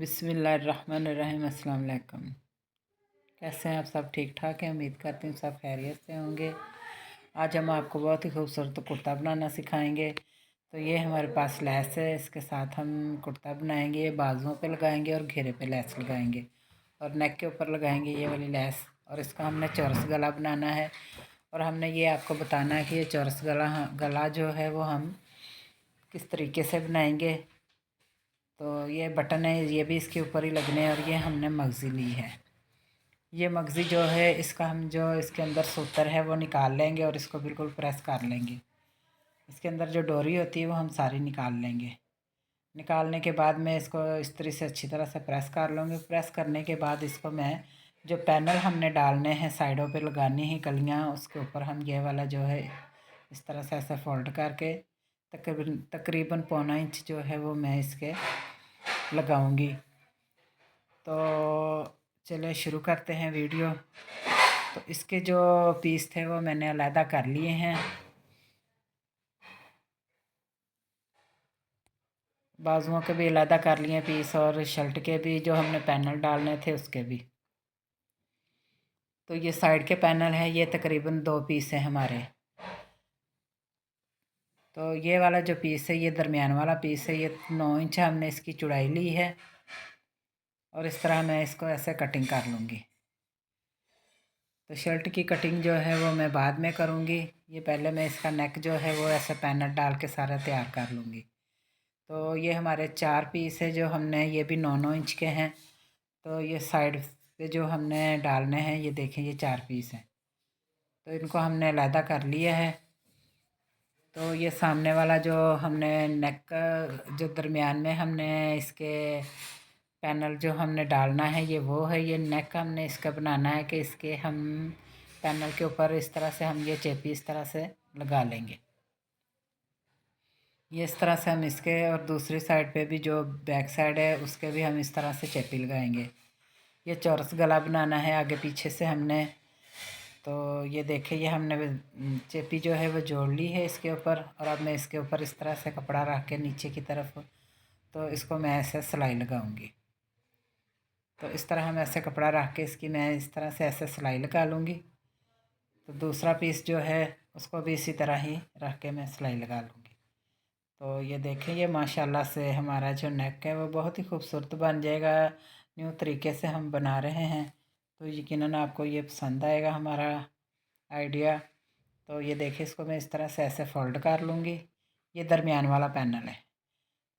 बिस्मिल्लाहिर्रहमानिर्रहीम। अस्सलाम वालेकुम। कैसे हैं आप? सब ठीक ठाक हैं? उम्मीद करती हूँ सब खैरियत से होंगे। आज हम आपको बहुत ही खूबसूरत कुर्ता बनाना सिखाएंगे। तो ये हमारे पास लैस है, इसके साथ हम कुर्ता बनाएंगे। बाजुओं पे लगाएंगे और घेरे पे लैस लगाएंगे और नेक के ऊपर लगाएंगे ये वाली लैस। और इसका हमने चौरस गला बनाना है और हमने ये आपको बताना है कि ये चौरस गला जो है वो हम किस तरीके से बनाएंगे। तो ये बटन है, ये भी इसके ऊपर ही लगने हैं। और ये हमने मगज़ी ली है। ये मगज़ी जो है इसका हम जो इसके अंदर सूतर है वो निकाल लेंगे और इसको बिल्कुल प्रेस कर लेंगे। इसके अंदर जो डोरी होती है वो हम सारी निकाल लेंगे। निकालने के बाद मैं इसको इस तरह से अच्छी तरह से प्रेस कर लूँगी। प्रेस करने के बाद इसको मैं जो पैनल हमने डालने हैं साइडों पे लगानी है कलियाँ, उसके ऊपर हम ये वाला जो है इस तरह से ऐसे फोल्ड करके तकरीबन तकरीबन पौना इंच जो है वो मैं इसके लगाऊंगी। तो चलिए शुरू करते हैं वीडियो। तो इसके जो पीस थे वो मैंने अलहदा कर लिए हैं। बाजुओं के भी अलहदा कर लिए पीस और शर्ट के भी जो हमने पैनल डालने थे उसके भी। तो ये साइड के पैनल है, ये तकरीबन 2 पीस है हमारे। तो ये वाला जो पीस है ये दरमियान वाला पीस है, ये 9 इंच हमने इसकी चौड़ाई ली है। और इस तरह मैं इसको ऐसे कटिंग कर लूँगी। तो शर्ट की कटिंग जो है वो मैं बाद में करूँगी। ये पहले मैं इसका नेक जो है वो ऐसे पैनल डाल के सारा तैयार कर लूँगी। तो ये हमारे 4 पीस है जो हमने, ये भी 9-9 इंच के हैं। तो ये साइड पे जो हमने डालने हैं ये देखें, ये 4 पीस हैं। तो इनको हमने अलहदा कर लिया है। तो ये सामने वाला जो हमने नेक जो दरमियान में हमने इसके पैनल जो हमने डालना है ये वो है। ये नेक हमने इसका बनाना है कि इसके हम पैनल के ऊपर इस तरह से हम ये चेपी इस तरह से लगा लेंगे। ये इस तरह से हम इसके, और दूसरी साइड पे भी जो बैक साइड है उसके भी हम इस तरह से चेपी लगाएंगे। ये चौरस गला बनाना है आगे पीछे से हमने। तो ये देखिए, ये हमने चेपी जो है वो जोड़ ली है इसके ऊपर। और अब मैं इसके ऊपर इस तरह से कपड़ा रख के नीचे की तरफ, तो इसको मैं ऐसे सिलाई लगाऊंगी। तो इस तरह हम ऐसे कपड़ा रख के इसकी मैं इस तरह से ऐसे सिलाई लगा लूँगी। तो दूसरा पीस जो है उसको भी इसी तरह ही रख के मैं सिलाई लगा लूँगी। तो ये देखें, ये माशाल्लाह से हमारा जो नेक है वो बहुत ही खूबसूरत बन जाएगा। न्यू तरीके से हम बना रहे हैं, तो यकीनन आपको ये पसंद आएगा हमारा आइडिया। तो ये देखिए, इसको मैं इस तरह से ऐसे फ़ोल्ड कर लूँगी। ये दरमियान वाला पैनल है,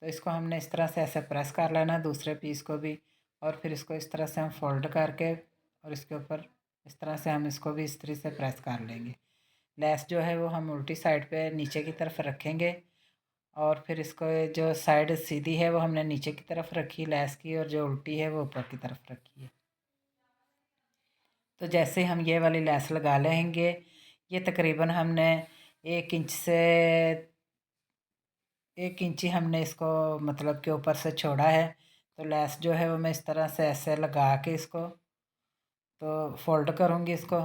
तो इसको हमने इस तरह से ऐसे प्रेस कर लेना दूसरे पीस को भी। और फिर इसको इस तरह से हम फोल्ड करके और इसके ऊपर इस तरह से हम इसको भी इस तरह से प्रेस कर लेंगे। लेस जो है वो हम उल्टी साइड पे नीचे की तरफ रखेंगे। और फिर इसको जो साइड सीधी है वो हमने नीचे की तरफ रखी लेस की, और जो उल्टी है वो ऊपर की तरफ रखी है। तो जैसे हम ये वाली लेस लगा लेंगे, ये तकरीबन हमने 1 इंच से 1 इंच ही हमने इसको मतलब के ऊपर से छोड़ा है। तो लेस जो है वो मैं इस तरह से ऐसे लगा के इसको तो फोल्ड करूँगी, इसको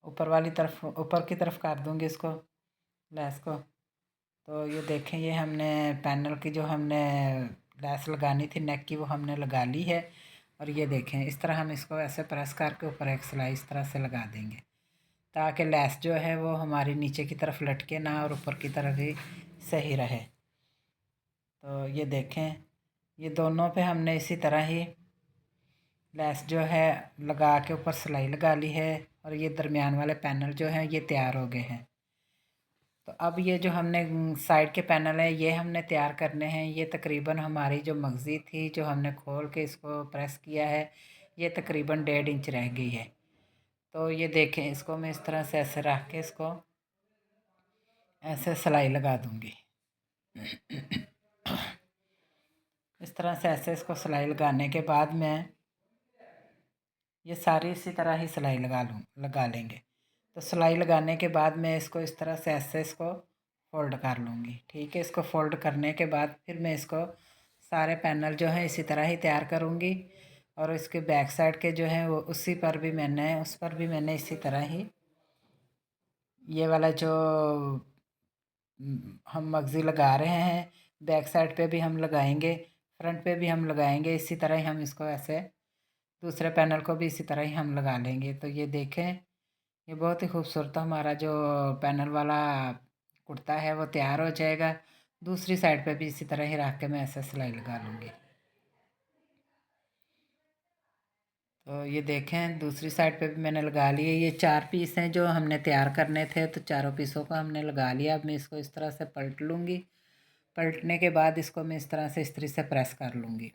ऊपर वाली तरफ, ऊपर की तरफ कर दूँगी इसको लेस को। तो ये देखें, ये हमने पैनल की जो हमने लेस लगानी थी नेक की वो हमने लगा ली है। और ये देखें, इस तरह हम इसको ऐसे प्रेस करके ऊपर एक सिलाई इस तरह से लगा देंगे, ताकि लेस जो है वो हमारी नीचे की तरफ लटके ना और ऊपर की तरफ ही सही रहे। तो ये देखें, ये दोनों पे हमने इसी तरह ही लेस जो है लगा के ऊपर सिलाई लगा ली है। और ये दरमियान वाले पैनल जो हैं ये तैयार हो गए हैं। तो अब ये जो हमने साइड के पैनल है ये हमने तैयार करने हैं। ये तकरीबन हमारी जो मगज़ी थी जो हमने खोल के इसको प्रेस किया है, ये तकरीबन 1.5 इंच रह गई है। तो ये देखें, इसको मैं इस तरह से ऐसे रख के इसको ऐसे सिलाई लगा दूँगी। इस तरह से ऐसे इसको सिलाई लगाने के बाद मैं ये सारी इसी तरह ही सिलाई लगा लेंगे। तो सिलाई लगाने के बाद मैं इसको इस तरह से ऐसे इसको फ़ोल्ड कर लूँगी। ठीक है, इसको फ़ोल्ड करने के बाद फिर मैं इसको सारे पैनल जो हैं इसी तरह ही तैयार करूँगी। और इसके बैक साइड के जो हैं वो उस पर भी मैंने इसी तरह ही ये वाला जो हम मगज़ी लगा रहे हैं बैक साइड पे भी हम लगाएंगे। फ्रंट पे भी हम लगाएंगे इसी तरह ही, हम इसको ऐसे दूसरे पैनल को भी इसी तरह ही हम लगा लेंगे। तो ये देखें, ये बहुत ही खूबसूरत हमारा जो पैनल वाला कुर्ता है वो तैयार हो जाएगा। दूसरी साइड पे भी इसी तरह ही रख के मैं ऐसे सिलाई लगा लूँगी। तो ये देखें, दूसरी साइड पे भी मैंने लगा लिए। ये 4 पीस हैं जो हमने तैयार करने थे, तो चारों पीसों को हमने लगा लिया। अब मैं इसको इस तरह से पलट लूँगी। पलटने के बाद इसको मैं इस तरह से इस्त्री से प्रेस कर लूँगी।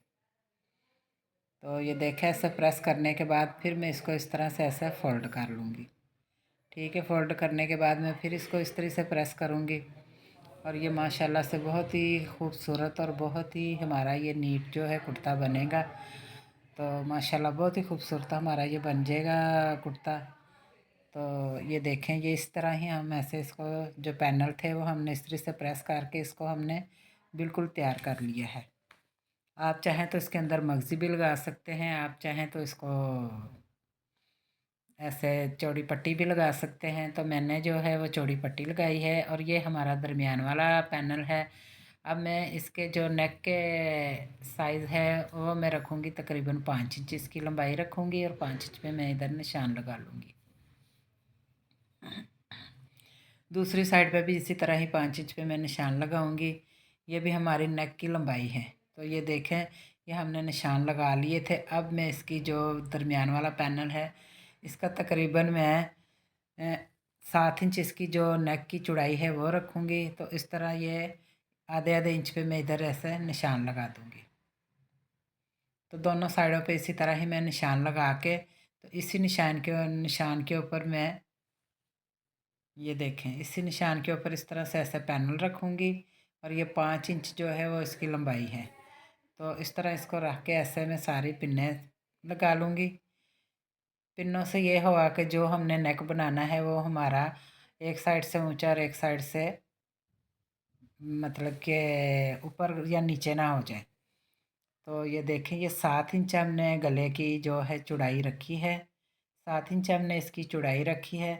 तो ये देखें, ऐसे प्रेस करने के बाद फिर मैं इसको इस तरह से ऐसे फ़ोल्ड कर लूँगी। ठीक है, फ़ोल्ड करने के बाद मैं फिर इसको इस्त्री से प्रेस करूँगी। और ये माशाल्लाह से बहुत ही खूबसूरत और बहुत ही हमारा ये नीट जो है कुर्ता बनेगा। तो माशाल्लाह बहुत ही खूबसूरत हमारा ये बन जाएगा कुर्ता। तो ये देखें, ये इस तरह ही हम ऐसे इसको जो पैनल थे वो हमने इस्त्री से प्रेस करके इसको हमने बिल्कुल तैयार कर लिया है। आप चाहें तो इसके अंदर मगज़ी भी लगा सकते हैं, आप चाहें तो इसको ऐसे चौड़ी पट्टी भी लगा सकते हैं। तो मैंने जो है वो चौड़ी पट्टी लगाई है। और ये हमारा दरमियान वाला पैनल है। अब मैं इसके जो नेक के साइज़ है वो मैं रखूँगी तकरीबन 5 इंच इसकी लंबाई रखूँगी, और 5 इंच पे मैं इधर निशान लगा लूँगी। दूसरी साइड पे भी इसी तरह ही 5 इंच पे मैं निशान लगाऊंगी। ये भी हमारी नेक की लंबाई है। तो ये देखें, ये हमने निशान लगा लिए थे। अब मैं इसकी जो दरमियान वाला पैनल है इसका तकरीबन मैं 7 इंच इसकी जो नेक की चौड़ाई है वो रखूँगी। तो इस तरह ये आधे आधे इंच पे मैं इधर ऐसे निशान लगा दूँगी। तो दोनों साइडों पे इसी तरह ही मैं निशान लगा के, तो इसी निशान के ऊपर मैं ये देखें, इसी निशान के ऊपर इस तरह से ऐसे पैनल रखूँगी। और ये 5 इंच जो है वो इसकी लंबाई है। तो इस तरह इसको रख के ऐसे मैं सारी पिन्ने लगा लूँगी। पिन्नों से ये हुआ कि जो हमने नेक बनाना है वो हमारा एक साइड से ऊंचा और एक साइड से मतलब कि ऊपर या नीचे ना हो जाए। तो ये देखें, ये 7 इंच हमने गले की जो है चौड़ाई रखी है, 7 इंच हमने इसकी चौड़ाई रखी है।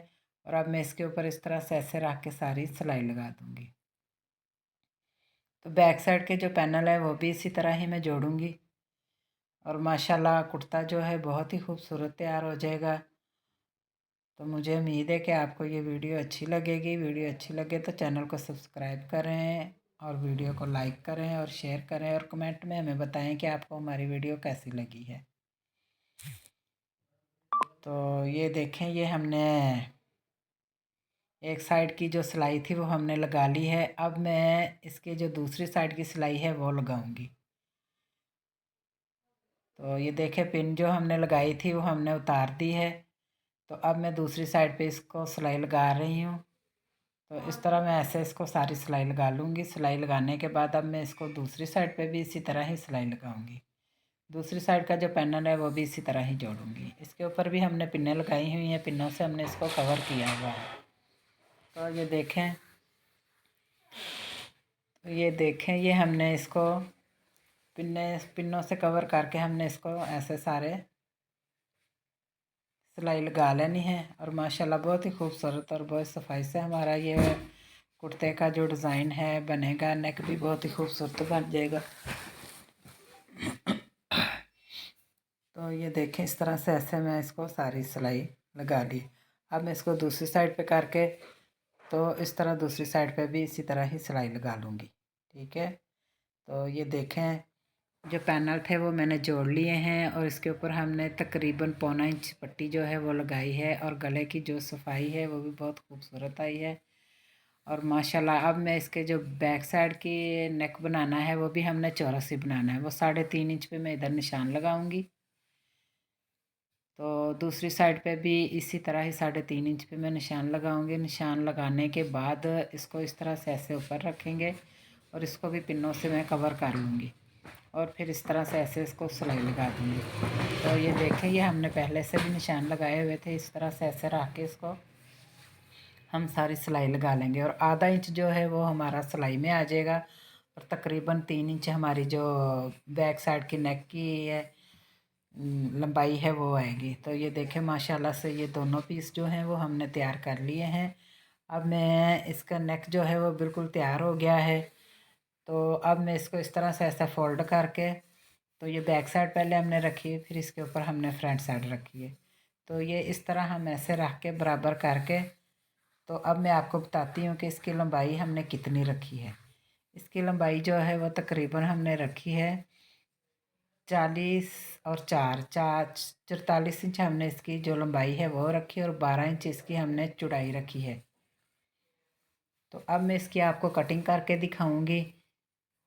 और अब मैं इसके ऊपर इस तरह से ऐसे रख के सारी सिलाई लगा दूँगी। तो बैक साइड के जो पैनल है वो भी इसी तरह ही मैं जोड़ूँगी। और माशाल्लाह कुर्ता जो है बहुत ही खूबसूरत तैयार हो जाएगा। तो मुझे उम्मीद है कि आपको ये वीडियो अच्छी लगेगी। वीडियो अच्छी लगे तो चैनल को सब्सक्राइब करें, और वीडियो को लाइक करें और शेयर करें, और कमेंट में हमें बताएं कि आपको हमारी वीडियो कैसी लगी है। तो ये देखें, ये हमने एक साइड की जो सिलाई थी वो हमने लगा ली है। अब मैं इसके जो दूसरी साइड की सिलाई है वो लगाऊंगी। तो ये देखें, पिन जो हमने लगाई थी वो हमने उतार दी है। तो अब मैं दूसरी साइड पे इसको सिलाई लगा रही हूँ। तो इस तरह मैं ऐसे इसको सारी सिलाई लगा लूँगी। सिलाई लगाने के बाद अब मैं इसको दूसरी साइड पे भी इसी तरह ही सिलाई लगाऊंगी। दूसरी साइड का जो पैनल है वो भी इसी तरह ही जोड़ूंगी। इसके ऊपर भी हमने पिन्नें लगाई हुई हैं, पिनों से हमने इसको कवर किया हुआ है। तो ये देखें, ये हमने इसको पिनों से कवर करके हमने इसको ऐसे सारे सिलाई लगा लेनी है। और माशाल्लाह बहुत ही खूबसूरत और बहुत सफाई से हमारा ये कुर्ते का जो डिज़ाइन है बनेगा। नेक भी बहुत ही खूबसूरत बन जाएगा। तो ये देखें, इस तरह से ऐसे मैं इसको सारी सिलाई लगा ली। अब मैं इसको दूसरी साइड पे करके, तो इस तरह दूसरी साइड पे भी इसी तरह ही सिलाई लगा लूँगी। ठीक है, तो ये देखें, जो पैनल थे वो मैंने जोड़ लिए हैं, और इसके ऊपर हमने तकरीबन 1.25 इंच पट्टी जो है वो लगाई है। और गले की जो सफाई है वो भी बहुत खूबसूरत आई है। और माशाल्लाह अब मैं इसके जो बैक साइड की नेक बनाना है वो भी हमने चौरस ही बनाना है। वो 3.5 इंच पे मैं इधर निशान लगाऊंगी। तो दूसरी साइड पे भी इसी तरह ही 3.5 इंच पे मैं निशान लगाऊंगी। निशान लगाने के बाद इसको इस तरह से ऐसे ऊपर रखेंगे, और इसको भी पिनों से मैं कवर कर लूँगी। और फिर इस तरह से ऐसे इसको सिलाई लगा दूँगी। तो ये देखें, ये हमने पहले से भी निशान लगाए हुए थे। इस तरह से ऐसे रख के इसको हम सारी सिलाई लगा लेंगे। और आधा इंच जो है वो हमारा सिलाई में आ जाएगा, और तकरीबन 3 इंच हमारी जो बैक साइड की नेक की है लंबाई है वो आएगी। तो ये देखें, माशाल्लाह से ये दोनों पीस जो हैं वो हमने तैयार कर लिए हैं। अब मैं इसका नेक जो है वो बिल्कुल तैयार हो गया है। तो अब मैं इसको इस तरह से ऐसा फ़ोल्ड करके तो ये बैक साइड पहले हमने रखी है, फिर इसके ऊपर हमने फ्रंट साइड रखी है। तो ये इस तरह हम ऐसे रख के बराबर करके, तो अब मैं आपको बताती हूँ कि इसकी लंबाई हमने कितनी रखी है। इसकी लंबाई जो है वो तकरीबन हमने रखी है 40 और 44 इंच हमने इसकी जो लंबाई है वो रखी है, और 12 इंच इसकी हमने चौड़ाई रखी है। तो अब मैं इसकी आपको कटिंग करके दिखाऊंगी।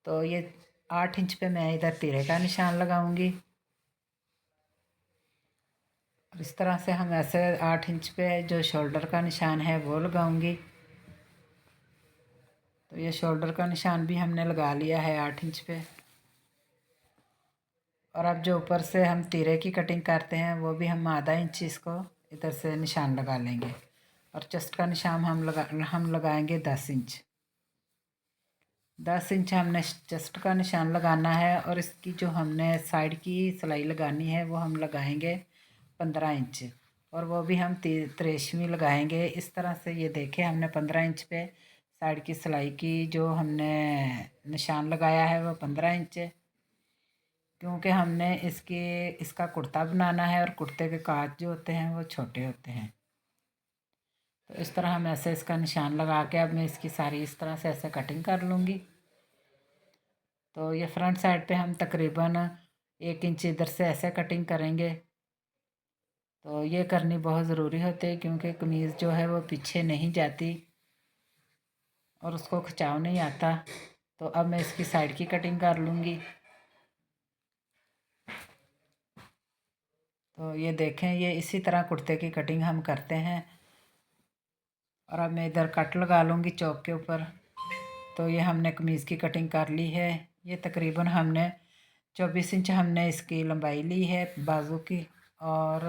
तो ये 8 इंच पे मैं इधर तिरे का निशान लगाऊंगी, और इस तरह से हम ऐसे 8 इंच पे जो शोल्डर का निशान है वो लगाऊंगी। तो ये शोल्डर का निशान भी हमने लगा लिया है 8 इंच पे। और अब जो ऊपर से हम तिरे की कटिंग करते हैं वो भी हम आधा इंच इसको इधर से निशान लगा लेंगे, और चेस्ट का निशान हम लगाएंगे 10 इंच। 10 इंच हमने चेस्ट का निशान लगाना है, और इसकी जो हमने साइड की सिलाई लगानी है वो हम लगाएंगे 15 इंच, और वो भी हम त्रेशवी लगाएंगे इस तरह से। ये देखें, हमने 15 इंच पे साइड की सिलाई की जो हमने निशान लगाया है वो 15 इंच है, क्योंकि हमने इसका कुर्ता बनाना है, और कुर्ते के काज जो होते हैं वो छोटे होते हैं। तो इस तरह हम ऐसे इसका निशान लगा के अब मैं इसकी सारी इस तरह से ऐसे कटिंग कर लूँगी। तो ये फ्रंट साइड पे हम तकरीबन 1 इंच इधर से ऐसे कटिंग करेंगे। तो ये करनी बहुत ज़रूरी होती है, क्योंकि कमीज़ जो है वो पीछे नहीं जाती और उसको खिंचाव नहीं आता। तो अब मैं इसकी साइड की कटिंग कर लूँगी। तो ये देखें, ये इसी तरह कुर्ते की कटिंग हम करते हैं। और अब मैं इधर कट लगा लूँगी चौक के ऊपर। तो ये हमने कमीज़ की कटिंग कर ली है। ये तकरीबन हमने 24 इंच हमने इसकी लंबाई ली है बाजू की, और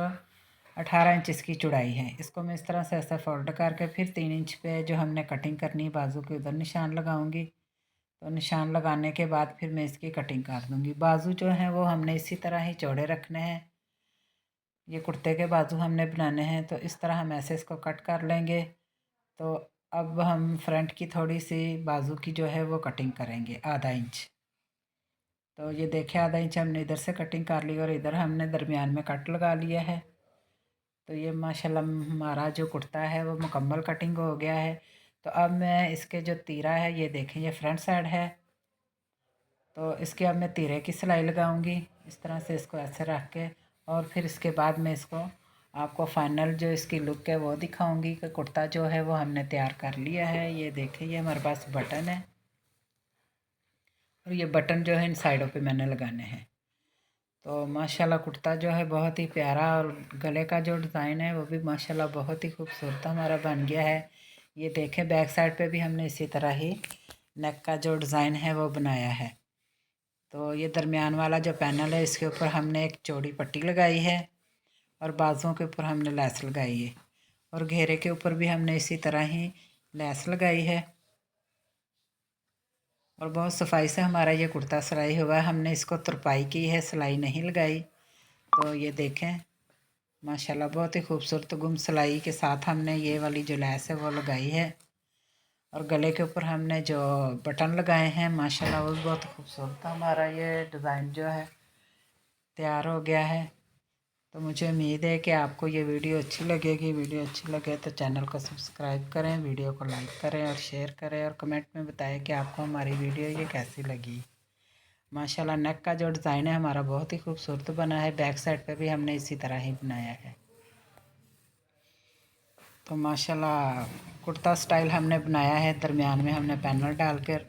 18 इंच इसकी चौड़ाई है। इसको मैं इस तरह से ऐसा फोल्ड करके फिर 3 इंच पे जो हमने कटिंग करनी है बाजू के उधर निशान लगाऊंगी। तो निशान लगाने के बाद फिर मैं इसकी कटिंग कर दूंगी। बाजू जो है वो हमने इसी तरह ही चौड़े रखने हैं। ये कुर्ते के बाजू हमने बनाने हैं, तो इस तरह हम ऐसे इसको कट कर लेंगे। तो अब हम फ्रंट की थोड़ी सी बाजू की जो है वो कटिंग करेंगे आधा इंच। तो ये देखें, आधा इंच हमने इधर से कटिंग कर ली, और इधर हमने दरमियान में कट लगा लिया है। तो ये माशाल्लाह हमारा जो कुर्ता है वो मुकम्मल कटिंग हो गया है। तो अब मैं इसके जो तीरा है, ये देखें, ये फ्रंट साइड है। तो इसके अब मैं तीरे की सिलाई लगाऊंगी इस तरह से, इसको ऐसे रख के, और फिर इसके बाद मैं इसको आपको फाइनल जो इसकी लुक है वो दिखाऊंगी कि कुर्ता जो है वो हमने तैयार कर लिया है। ये देखें, ये हमारे पास बटन है, और ये बटन जो है इन साइडों पे मैंने लगाने हैं। तो माशाल्लाह कुर्ता जो है बहुत ही प्यारा, और गले का जो डिज़ाइन है वो भी माशाल्लाह बहुत ही खूबसूरत हमारा बन गया है। ये देखें, बैक साइड पे भी हमने इसी तरह ही नेक का जो डिज़ाइन है वो बनाया है। तो ये दरमियान वाला जो पैनल है इसके ऊपर हमने एक चौड़ी पट्टी लगाई है, और बाजुओं के ऊपर हमने लैस लगाई है, और घेरे के ऊपर भी हमने इसी तरह ही लैस लगाई है। और बहुत सफाई से हमारा ये कुर्ता सिलाई हुआ है। हमने इसको तुरपाई की है, सिलाई नहीं लगाई। तो ये देखें, माशाल्लाह बहुत ही खूबसूरत गुम सिलाई के साथ हमने ये वाली जो लैस है वो लगाई है। और गले के ऊपर हमने जो बटन लगाए हैं माशाल्लाह वो भी बहुत खूबसूरत हमारा ये डिज़ाइन जो है तैयार हो गया है। तो मुझे उम्मीद है कि आपको ये वीडियो अच्छी लगेगी। वीडियो अच्छी लगे तो चैनल को सब्सक्राइब करें, वीडियो को लाइक करें और शेयर करें, और कमेंट में बताएं कि आपको हमारी वीडियो ये कैसी लगी। माशाल्लाह नेक का जो डिज़ाइन है हमारा बहुत ही खूबसूरत बना है। बैक साइड पे भी हमने इसी तरह ही बनाया है। तो माशाल्लाह कुर्ता स्टाइल हमने बनाया है, दरमियान में हमने पैनल डालकर,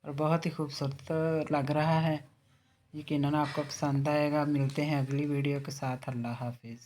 और बहुत ही खूबसूरत लग रहा है। यकीनन आपको पसंद आएगा। मिलते हैं अगली वीडियो के साथ। अल्लाह हाफिज़।